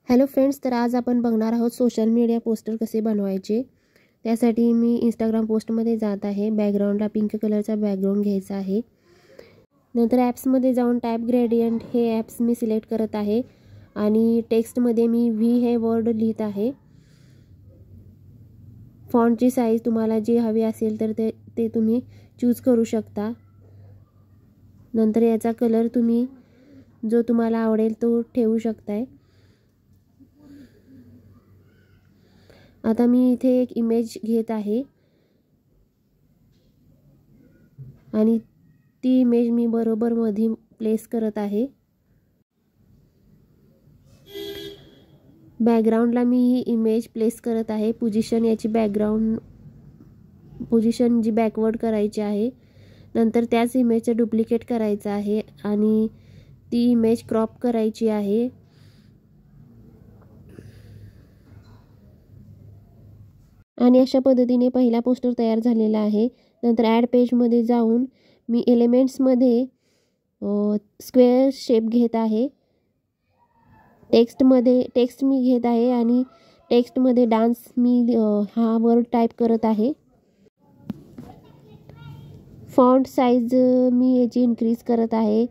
Hello friends, तर आज आपण बघणार आहोत सोशल मीडिया पोस्टर कसे बनवायचे। त्यासाठी मी इंस्टाग्राम पोस्टमध्ये जात आहे। बॅकग्राऊंडला पिंक कलरचा बॅकग्राऊंड घ्यायचा आहे। नंतर ॲप्समध्ये जाऊन टाइप ग्रेडियंट हे ॲप्स मी सिलेक्ट करत आहे आणि टेक्स्टमध्ये मी व्ही हे वर्ड लिहित आहे। फॉन्टची साईज तुम्हाला जी हवी असेल तर ते तुम्ही चूज करू शकता। नंतर याचा कलर तुम्ही जो तुम्हाला आवडेल तो ठेवू शकताय। आता मी इथे एक इमेज घेत आहे आणि ती इमेज मी बरोबर मध्ये प्लेस करत आहे। बॅकग्राऊंडला मी ही इमेज प्लेस करत आहे। पोझिशन याची बॅकग्राऊंड पोझिशन जी बॅकवर्ड करायची आहे। नंतर त्याच इमेजचं डुप्लिकेट करायचं आहे आणि ती इमेज क्रॉप करायची आहे। आणि अशा पद्धतीने पहिला पोस्टर तयार झालेला आहे। नंतर ॲड पेजमध्ये जाऊन मी एलिमेंट्समध्ये स्क्वेअर शेप घेत आहे। टेक्स्ट मी घेत आहे आणि टेक्स्टमध्ये डान्स मी हा वर्ड टाइप करत आहे। फॉन्ट साइज मी याची इन्क्रीज करत आहे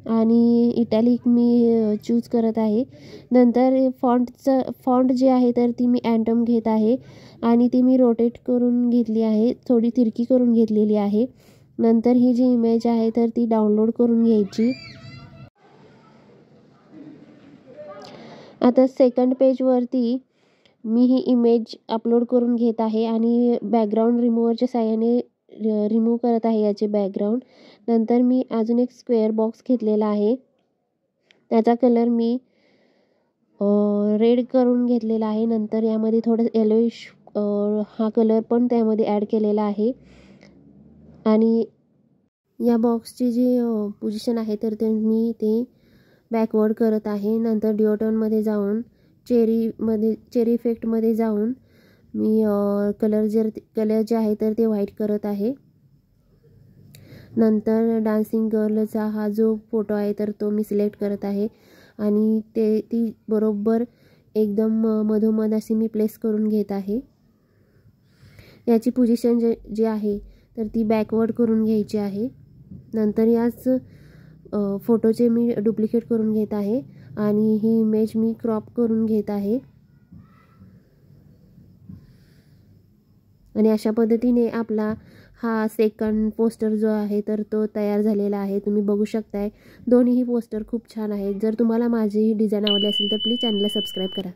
आणि इटॅलिक मी चूज करत आहे। नंतर फॉन्ट जे आहे तर ती मी ॲटम घेत आहे आणि ती मी रोटेट करून घेतली आहे, थोडी तिरकी करून घेतलेली आहे। नंतर ही जी इमेज आहे तर ती डाउनलोड करून घ्यायची। आता सेकंड पेजवरती मी ही इमेज अपलोड करून घेत आहे आणि बॅकग्राऊंड रिमूव्हरच्या साहाय्याने रिमूव्ह करत आहे याचे बॅकग्राऊंड। नंतर मी अजून एक स्क्वेअर बॉक्स घेतलेला आहे, त्याचा कलर मी रेड करून घेतलेला आहे। नंतर यामध्ये थोडं येलोइश हा कलर पण त्यामध्ये ॲड केलेला आहे आणि या बॉक्सची जी पोझिशन आहे तर मी ते बॅकवर्ड करत आहे। नंतर डिओटोनमध्ये जाऊन चेरी इफेक्टमध्ये जाऊन मी कलर जे आहे तर ते व्हाईट करत आहे। नंतर डान्सिंग गर्लचा हा जो फोटो आहे तर तो मी सिलेक्ट करत आहे आणि ती बरोबर एकदम मधोमध अशी मी प्लेस करून घेत आहे। याची पोझिशन जी आहे तर ती बॅकवर्ड करून घ्यायची आहे। नंतर याच फोटोचे मी डुप्लिकेट करून घेत आहे आणि ही इमेज मी क्रॉप करून घेत आहे आणि अशा पद्धतीने आपला हा सेकंड पोस्टर जो आहे तर तो तयार झालेला आहे। तुम्ही बघू शकताय दोन्हीही पोस्टर खूप छान आहेत। जर तुम्हाला माझी ही डिझाईन आवडली असेल तर प्लीज चॅनलला सबस्क्राईब करा।